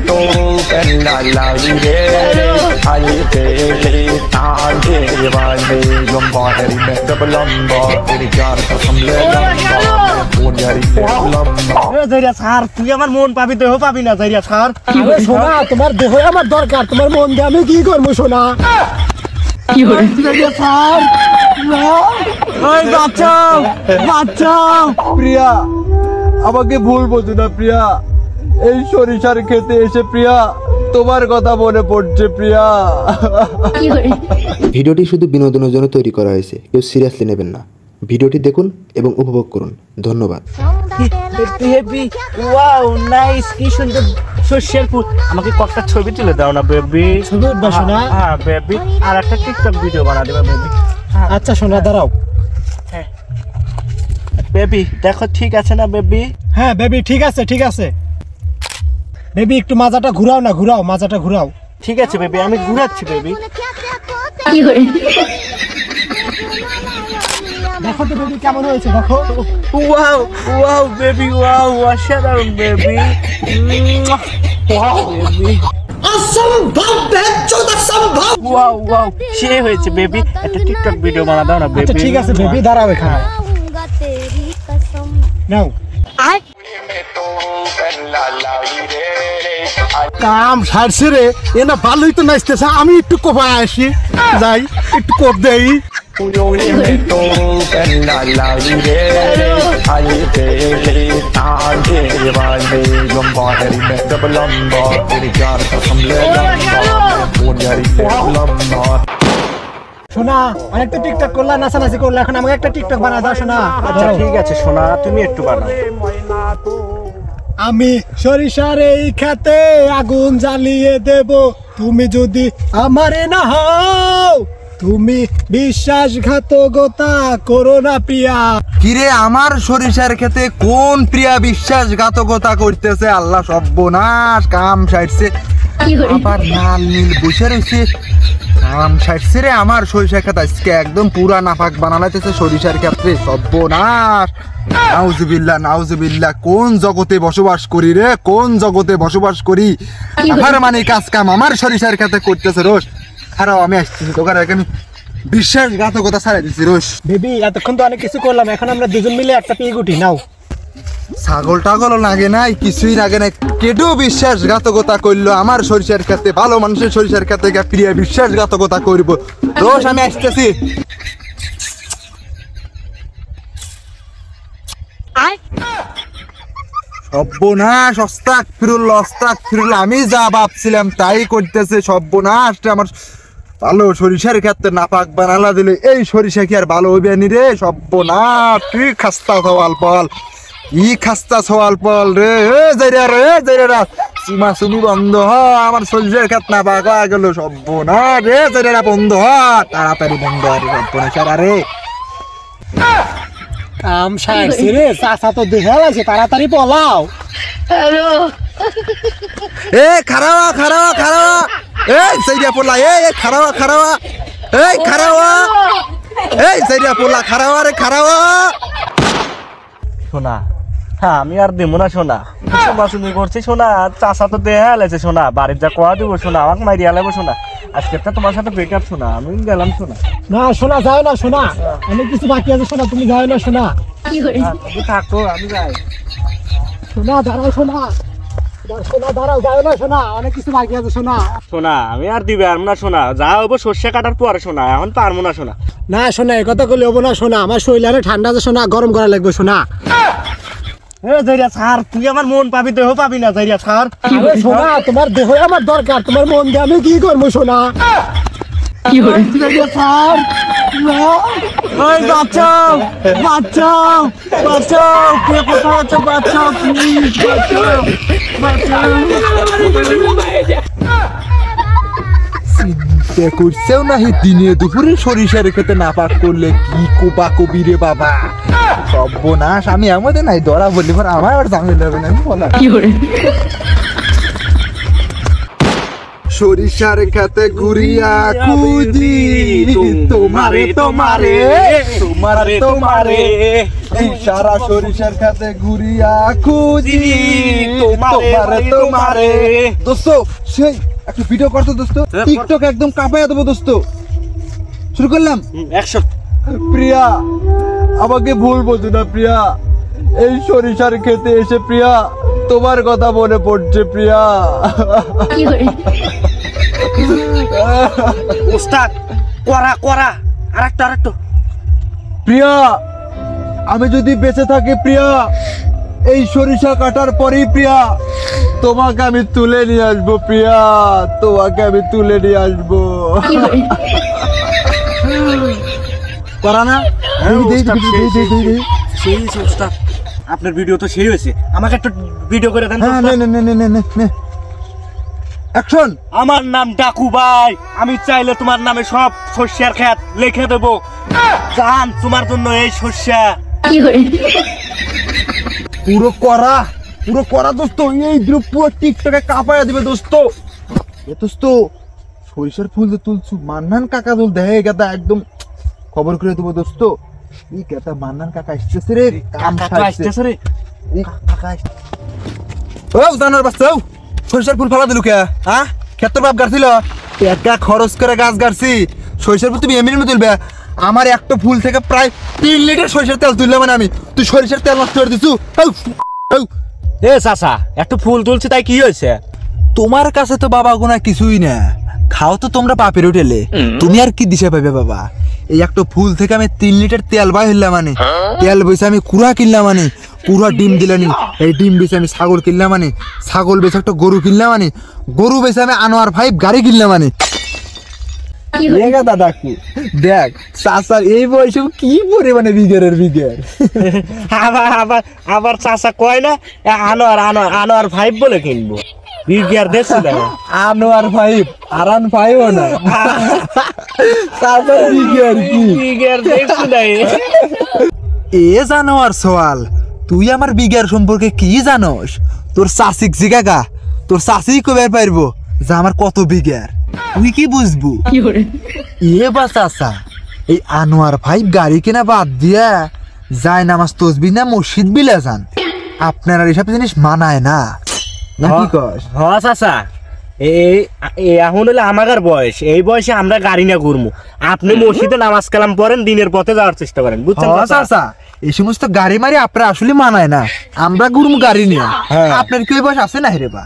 तो करना लाई रे आई तेरे ताजे वाले गंबारी में जब लंबा तेरी प्यार का हमले लंबा मोन यारी लंबा এ জারিয়া স্যার তুই আমার মন পাবি দেহ পাবি না জারিয়া স্যার আরে সোনা তোমার দেহ আমার দরকার তোমার মন দিয়ে আমি কি করব সোনা কি হলো জারিয়া স্যার ওই বাঁচাও বাঁচাও প্রিয়া আমাকে ভুল বোঝো না প্রিয়া এই সরিষার খেতে এসে প্রিয়া তোমার কথা মনে পড়ছে প্রিয়া ভিডিওটি শুধু বিনোদনের জন্য তৈরি করা হয়েছে কেউ সিরিয়াসলি নেবেন না ভিডিওটি দেখুন এবং উপভোগ করুন ধন্যবাদ বেবি ওয়াও নাইস কি সুন্দর সর্ষের ফুল আমাকে কয়েকটা ছবি তুলে দাও না বেবি ছবি উঠবা সোনা হ্যাঁ বেবি আর একটা টিকটক ভিডিও বানা দেবা বেবি আচ্ছা সোনা দাঁড়াও হ্যাঁ বেবি দেখো ঠিক আছে না বেবি হ্যাঁ বেবি ঠিক আছে বেবি একটু মাজাটা ঘুরাও না ঘুরাও মাজাটা ঘুরাও ঠিক আছে বেবি আমি ঘুরাচ্ছি বেবি দেখো তো বেবি কেমন হয়েছে দেখো ওয়াও ওয়াও বেবি ওয়াও অসাধারণ বেবি ওয়াও বেবি অসম্ভব বেচুদ অসম্ভব ওয়াও ওয়াও সে হয়েছে বেবি একটা টিকটক ভিডিও বানা দাও না বেবি আচ্ছা ঠিক আছে বেবি দাঁড়াও এখানে নাও কাম সারছে রে এ না ভালোই তো নাচতেছে আমি একটু কোপায় আসি যাই একটু কোপ দেই तो करना लाई रे आई तेरे ताजे वाले गंबारी में जब लंबा तेरी प्यार का हमले लंबा मोन यारी लंबा সোনা অনেকটা টিকটক করলা নাচানাচি করলা এখন আমাকে একটা টিকটক বানা দাও সোনা আচ্ছা ঠিক আছে সোনা তুমি একটু বানাও আমি সরিষার এই খেতে আগুন জ্বালিয়ে দেব তুমি যদি আমারে না হও তুমি বিশ্বাসঘাতকতা করো না প্রিয়া কিরে আমার সরিষার খেতে কোন প্রিয়া বিশ্বাসঘাতকতা করতেছে আল্লাহ সর্বনাশ কাম সাইডছে আবার লাল নীল বসে রয়েছে কাম সাইডছে রে আমার সরিষার খেত আজকে একদম পুরা নাপাক বানালাইতেছে সরিষার ক্ষেত্রে সর্বনাশ নাউজুবিল্লাহ কোন জগতে বসবাস করি রে কোন জগতে বসবাস করি আমার মানে কাজ কাম আমার সরিষার খেতে করতেছে রোজ খারাপ আমি আসতেছি তোকার এখানে বিশ্বাসঘাতকতা ছাড়াই দিচ্ছি রোজ বেবি এতক্ষণ তো অনেক কিছু করলাম এখন আমরা দুজন মিলে একটা পিক উঠি নাও ছাগল টাগলও লাগে নাই কিছুই লাগে নাই কেটু বিশ্বাসঘাতকতা করলো আমার সরিষার খেতে ভালো মানুষের সরিষার খেতে প্রিয়া বিশ্বাসঘাতকতা করব রোজ আমি আসতেছি সর্বনাশ অস্তাক ফিরুল আমি যা ভাবছিলাম তাই করতেছে সর্বনাশ আমার ভালো সরিষার ক্ষেত্রে নাপাক বানালা দিলে এই সরিষা কি আর ভালো হইবে নি রে সর্বনাশ তুই খাস্তা সওয়াল পল ই খাস্তা সওয়াল পল রে জেরা সীমা সুমি বন্ধ হ আমার সরিষার ক্ষেত নাপাক হয়ে গেল সর্বনাশ রে জেরা বন্ধ হ তাড়াতাড়ি বন্ধ হ সর্বনাশ রে কাম সারছে রে চাচা তো দেখা আছে তাড়াতাড়ি পলাও এ খারাওয়া এই সাইডা পোলা এই খারাওয়া এই সাইডা পোলা খারাওয়া সোনা হ্যাঁ আমি আর দেবো না সোনা শুনি করছি সোনা চাষা তো দেহা লাগছে সোনা বাড়ির যা কোয়া দিব সোনা আমাকে মারিয়া লাগবো সোনা আজকে তোমার সাথে ব্রেকআপ শোনা আমি গেলাম শোনা না শোনা যাও না শোনা অনেক কিছু বাকি আছে শোনা তুমি যাও না শোনা তুমি থাকো আমি যাই শোনা দাঁড়াও শোনা দাঁড়াও যাও না শোনা অনেক কিছু বাকি আছে শোনা শোনা আমি আর দিবে আর না শোনা যা হবো সর্ষে কাটার পরে শোনা এখন পারবো না শোনা না শোনা এই কথা করলে হবো না শোনা আমার শরীরে ঠান্ডা আছে শোনা গরম করা লাগবে শোনা এ জারিয়া স্যার তুই আমার মন পাবি দেহ পাবি না জারিয়া স্যার আরে শোনা তোমার দেহ আমার দরকার তোমার মন দিয়ে আমি কি করবো শোনা কি হলো জারিয়া স্যার ওই বাঁচাও কে কোথাও আছো বাঁচাও প্লিজ বাঁচাও চিন্তা করছেও না দিনে দুপুরে সরিষার খেতে নাপাক করলে কি কোপা কবি রে বাবা সর্বনাশ আমি আমাদের নাই ধরা বললি আমার আর ঝামেলা হবে না আমি বলা সরিষার খেতে ঘুরিয়া খুঁজি তোমারে এই সারা সরিষার খেতে ঘুরিয়া খুঁজি তোমারে। দোস্ত সেই একটু ভিডিও করতো দোস্ত, টিকটক একদম কাঁপাইয়া দেবো দোস্ত। শুরু করলাম। 100 প্রিয়া আমাকে ভুল বোঝো না প্রিয়া, এই সরিষার খেতে এসে প্রিয়া তোমার কথা মনে পড়ছে প্রিয়া। ওস্তাদ করা আরেকটু প্রিয়া আমি যদি বেঁচে থাকি প্রিয়া, এই সরিষা কাটার পরেই প্রিয়া তোমাকে আমি তুলে নিয়ে আসবো প্রিয়া, তোমাকে আমি তুলে নিয়ে আসবো। করা না সেই ওস্তাদ, আপনার ভিডিও তো সেই হয়েছে, আমাকে একটু ভিডিও করে দেন। অ্যাকশন। আমার নাম ডাকু ভাই, আমি চাইলে তোমার নামে সব শস্যের ক্ষেত লিখে দেবো। জান তোমার জন্য এই শস্যা। পুরো করা দোস্ত, এই গ্রুপ পুরো টিকটকে কাঁপায়া দিবে দোস্ত। এ দোস্ত সরিষার ফুল যে তুলছু, মান্নান কাকা তুল দেখে গেতা একদম খবর করে দেবো দোস্ত। এই গেতা মান্নান কাকা আসতেছে রে, আসতেছে রে। ও জানার বাচ্চা, সরিষার ফুল ফেলা দিলু কে? হ্যাঁ ক্ষেত্র বাপ গাড়ছিল, টাকা খরচ করে গাছ গাড়ছি, সরিষার ফুল তুমি এমনি তুলবে? আমার একটা ফুল থেকে প্রায় 3 লিটার সরিষার তেল তুললাম মানে আমি, তুই সরিষার তেল নষ্ট করে দিছু। এ চাচা একটু ফুল তুলছি তাই কি হয়েছে? তোমার কাছে তো বাবা গোনা কিছুই না, খাও তো তোমরা বাপের হোটেলে, তুমি আর কি দিশা পাবে বাবা? এই একটা ফুল থেকে আমি 3 লিটার তেল বাই হইলাম মানে, তেল বেছে আমি কুড়া কিনলাম মানে, কুড়া ডিম দিলানি, এই ডিম বেছে আমি ছাগল কিনলাম মানে, ছাগল বেছে একটা গরু কিনলাম মানে, গরু বেছে আমি আনোয়ার 5 গাড়ি কিনলাম মানে। দাদা কি দেখ চাচার এই বয়সে কি পরিমানে বিঘের। আবার চাচা কয় না আনোয়ার 5 বলে কিনবো, বিঘার দেখছি না আনোয়ার 5 আরান 5 না চাচার বিঘের কি বিঘার দেখছি না। এ জানোয়ার সওয়াল, তুই আমার বিঘার সম্পর্কে কি জানোস? তোর চাষিক জিগাগা, তোর চাষি কবে পারবো যে আমার কত বিঘার, তুই কি বুঝবো? এ বা চাচা এই আনোয়ার 5 গাড়ি কেনা বাদ দিয়া যায় নামাজ তসবি না মসজিদ বিলে যান, আপনার আর এসব জিনিস মানায় না নাকি কস? হ্যাঁ চাচা, এখন হলে আমার বয়স, এই বয়সে আমরা গাড়ি না ঘুরবো, আপনি মসজিদে নামাজ কালাম পড়েন, দিনের পথে যাওয়ার চেষ্টা করেন, বুঝছেন চাচা? এই সমস্ত গাড়ি মারি আপনার আসলে মানায় না, আমরা ঘুরবো গাড়ি নিয়ে। আপনার কি ওই বয়স আছে না রে বা?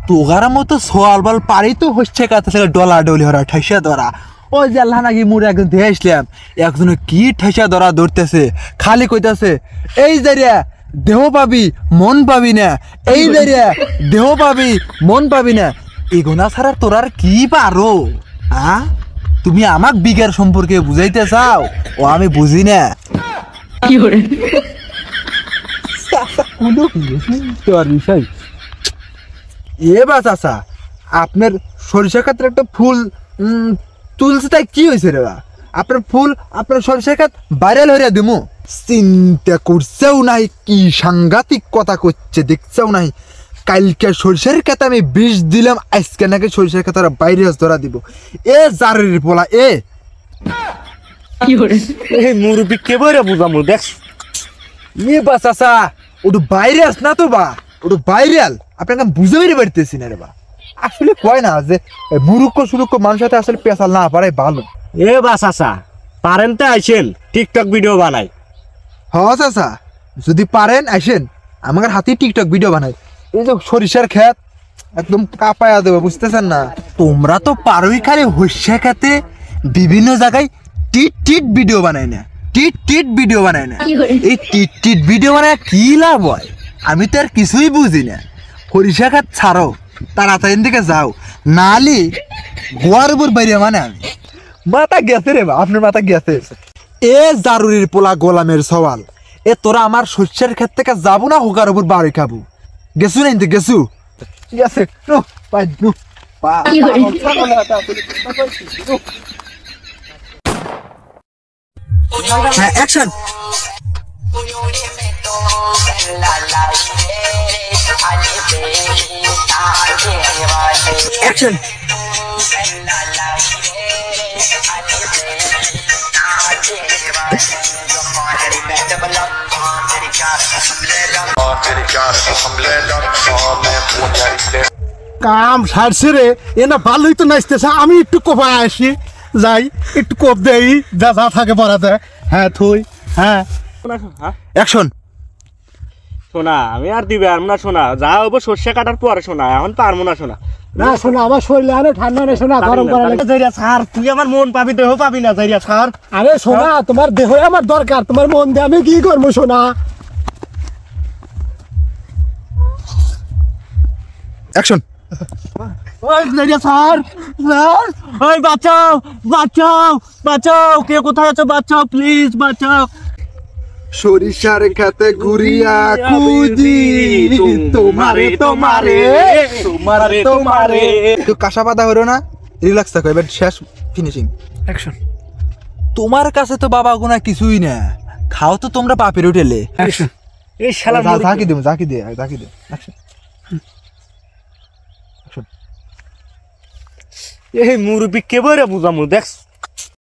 তোগার মতো সোয়াল বল পারি তো হচ্ছে কাছে ডলা ডলি হরা ঠাইসা ধরা। ওই যে আল্লাহ নাকি মুড়ে একজন দেখে আসলাম, একজন কি ঠাইসা ধরা ধরতেছে, খালি কইতাছে এই জারিয়া দেহ পাবি মন পাবি না, এই জারিয়া দেহ পাবি মন পাবি না। এগোনা ছাড়া তোর আর কি পারো? হ্যাঁ তুমি আমাক বিঘার সম্পর্কে বুঝাইতে চাও? ও আমি বুঝি না। এ বা চাচা আপনার সরিষা ক্ষেত্রে একটা ফুল তুলছে তাই কি হয়েছে রে বা? আপনার ফুল আপনার সরিষা ক্ষেত ভাইরাল হইয়া দিমু? চিন্তা করছেও নাই, কি সাংঘাতিক কথা করছে দেখছেও নাই। কালকে সরিষার ক্ষেতে আমি 20 দিলাম, আজকে নাকি সরিষার ক্ষেতে ভাইরাস ধরা দিব। এ জারির পোলা এ মুরব্বী কে বইরা বুঝামু দেখ। এ বা চাচা ওটা ভাইরাস না তো বা, ওটা ভাইরাল, আপনাকে বুঝে বেরিয়ে পারতেছি না রে বা। আসলে কয় না যে মুরুক্ষ সুরুক্ষ মানুষের সাথে আসলে পেশাল না পারাই ভালো। এ বা চাচা পারেন তো আইসেন, টিকটক ভিডিও বানাই। হ্যাঁ চাচা যদি পারেন আসেন, আমার হাতে টিকটক ভিডিও বানাই। এই যে সরিষার ক্ষেত একদম কাঁপায়া দেবো, বুঝতেছেন না? তোমরা তো পারোই খালি হস্যা খেতে বিভিন্ন জায়গায় টিট টিট ভিডিও বানাই না, টিট টিট ভিডিও বানাই না। এই টিট টিট ভিডিও বানায় কি লাভ হয়? আমি তো আর কিছুই বুঝি না। সরিষা ক্ষেত ছাড়ো, তাড়াতাড়ি দিকে যাও, নালি গোয়ার উপর বাইরে মানে আমি মাথা গেছে রে বা, আপনার মাথা গেছে। এ জারুরির পোলা গোলামের সওয়াল, এ তোরা আমার শস্যের ক্ষেত থেকে যাবো না হোকার উপর বাড়ি খাবো? গেছু না গেছু গেছে হ্যাঁ অ্যাকশন। অ্যাকশন। কাম সারছে রে, এ না ভালোই তো নাচতেছে, আমি একটু কোপায় আসি, যাই একটু কোপ দেই, যা যা থাকে পড়াতে। হ্যাঁ থুই, হ্যাঁ হ্যাঁ অ্যাকশন। শোনা আমি আর দিবে আর না শোনা, যা হবো সর্ষে কাটার পরে শোনা, এখন পারবো না শোনা। না শোনা, আমার শরীরে আরো ঠান্ডা নেই শোনা, গরম করা লাগে। জাইরা ছাড়, তুই আমার মন পাবি দেহ পাবি না, জাইরা ছাড়। আরে শোনা, তোমার দেহ আমার দরকার, তোমার মন দিয়ে আমি কি করবো শোনা? অ্যাকশন। ওই জাইরা ছাড়, ছাড়। ওই বাঁচাও, বাঁচাও, বাঁচাও, কে কোথায় আছো? বাঁচাও প্লিজ, বাঁচাও। সরিষার খেতে ঘুরিয়া খুঁজি তোমারে তোমারে তোমারে তোমারে। একটু কাঁসা পাতা হলো না, রিল্যাক্স থাকো, এবার শেষ ফিনিশিং। অ্যাকশন। তোমার কাছে তো বাবা গোনা কিছুই না, খাও তো তোমরা পাপের হোটেলে। অ্যাকশন। এই শালা ঝাঁকি দিও, ঝাঁকি দিয়ে, ঝাঁকি দিয়ে। অ্যাকশন। এই মুরব্বি কে বইরা বুঝামু দেখছ?